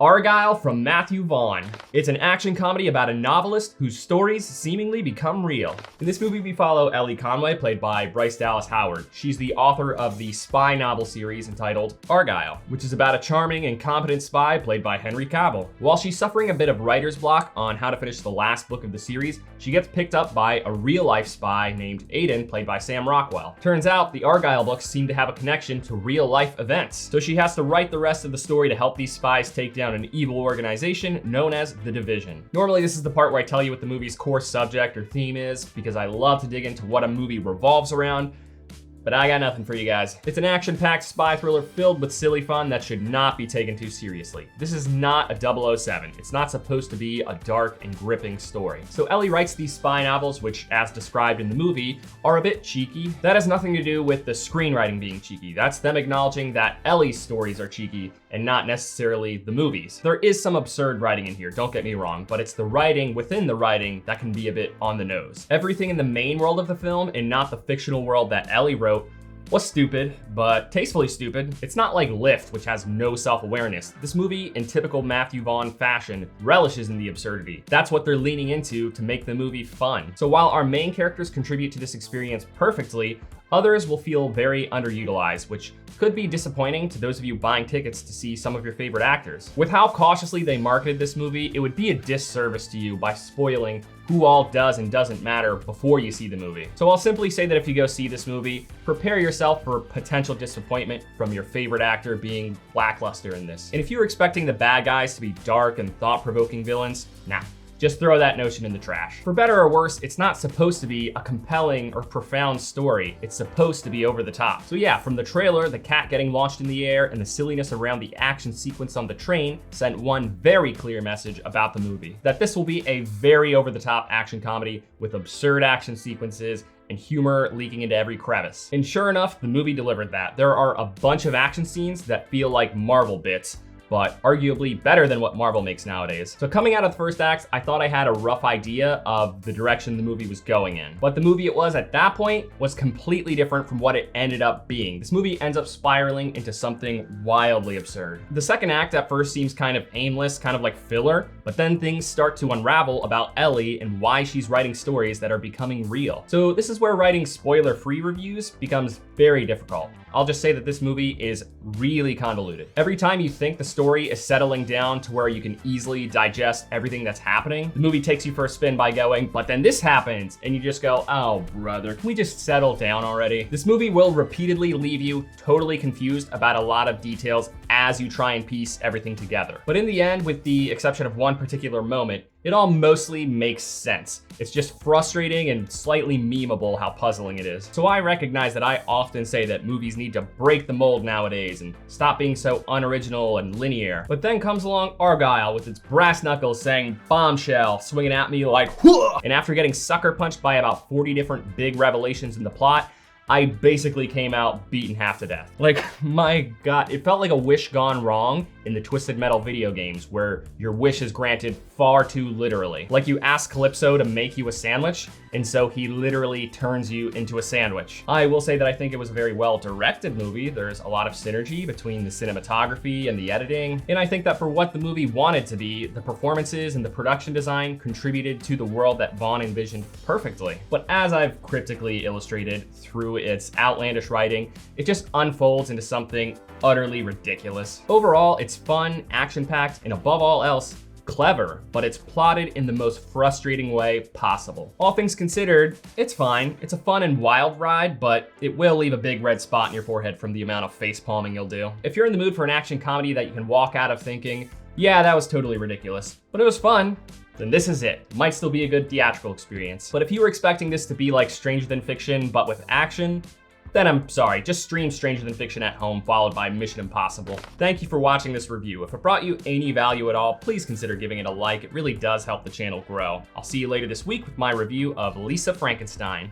ARGYLLE from Matthew Vaughn. It's an action comedy about a novelist whose stories seemingly become real. In this movie, we follow Ellie Conway, played by Bryce Dallas Howard. She's the author of the spy novel series entitled ARGYLLE, which is about a charming and competent spy played by Henry Cavill. While she's suffering a bit of writer's block on how to finish the last book of the series, she gets picked up by a real-life spy named Aiden, played by Sam Rockwell. Turns out, the ARGYLLE books seem to have a connection to real-life events, so she has to write the rest of the story to help these spies take down an evil organization known as the Division. Normally, this is the part where I tell you what the movie's core subject or theme is, because I love to dig into what a movie revolves around, but I got nothing for you guys. It's an action-packed spy thriller filled with silly fun that should not be taken too seriously. This is not a 007. It's not supposed to be a dark and gripping story. So Ellie writes these spy novels, which, as described in the movie, are a bit cheeky. That has nothing to do with the screenwriting being cheeky. That's them acknowledging that Ellie's stories are cheeky and not necessarily the movies. There is some absurd writing in here, don't get me wrong, but it's the writing within the writing that can be a bit on the nose. Everything in the main world of the film and not the fictional world that Ellie wrote was stupid, but tastefully stupid. It's not like Lift, which has no self-awareness. This movie, in typical Matthew Vaughn fashion, relishes in the absurdity. That's what they're leaning into to make the movie fun. So while our main characters contribute to this experience perfectly, others will feel very underutilized, which could be disappointing to those of you buying tickets to see some of your favorite actors. With how cautiously they marketed this movie, it would be a disservice to you by spoiling who all does and doesn't matter before you see the movie. So I'll simply say that if you go see this movie, prepare yourself for potential disappointment from your favorite actor being lackluster in this. And if you're expecting the bad guys to be dark and thought-provoking villains, nah. Just throw that notion in the trash. For better or worse, it's not supposed to be a compelling or profound story. It's supposed to be over the top. So yeah, from the trailer, the cat getting launched in the air and the silliness around the action sequence on the train sent one very clear message about the movie. That this will be a very over the top action comedy with absurd action sequences and humor leaking into every crevice. And sure enough, the movie delivered that. There are a bunch of action scenes that feel like Marvel bits, but arguably better than what Marvel makes nowadays. So coming out of the first act, I thought I had a rough idea of the direction the movie was going in. But the movie it was at that point was completely different from what it ended up being. This movie ends up spiraling into something wildly absurd. The second act at first seems kind of aimless, kind of like filler, but then things start to unravel about Ellie and why she's writing stories that are becoming real. So this is where writing spoiler-free reviews becomes very difficult. I'll just say that this movie is really convoluted. Every time you think the story is settling down to where you can easily digest everything that's happening, the movie takes you for a spin by going, but then this happens, and you just go, oh brother, can we just settle down already? This movie will repeatedly leave you totally confused about a lot of details as you try and piece everything together. But in the end, with the exception of one particular moment, it all mostly makes sense. It's just frustrating and slightly memeable how puzzling it is. So I recognize that I often say that movies need to break the mold nowadays and stop being so unoriginal and linear. But then comes along ARGYLLE with its brass knuckles saying bombshell, swinging at me like whoa! And after getting sucker punched by about 40 different big revelations in the plot, I basically came out beaten half to death. Like, my God, it felt like a wish gone wrong in the Twisted Metal video games where your wish is granted far too literally. Like you ask Calypso to make you a sandwich, and so he literally turns you into a sandwich. I will say that I think it was a very well-directed movie. There's a lot of synergy between the cinematography and the editing, and I think that for what the movie wanted to be, the performances and the production design contributed to the world that Vaughn envisioned perfectly. But as I've cryptically illustrated through its outlandish writing, it just unfolds into something utterly ridiculous. Overall, it's fun, action-packed, and above all else, clever, but it's plotted in the most frustrating way possible. All things considered, it's fine. It's a fun and wild ride, but it will leave a big red spot in your forehead from the amount of face palming you'll do. If you're in the mood for an action comedy that you can walk out of thinking, yeah, that was totally ridiculous, but it was fun, then this is it. Might still be a good theatrical experience. But if you were expecting this to be like Stranger Than Fiction, but with action, then I'm sorry, just stream Stranger Than Fiction at home followed by Mission Impossible. Thank you for watching this review. If it brought you any value at all, please consider giving it a like. It really does help the channel grow. I'll see you later this week with my review of Lisa Frankenstein.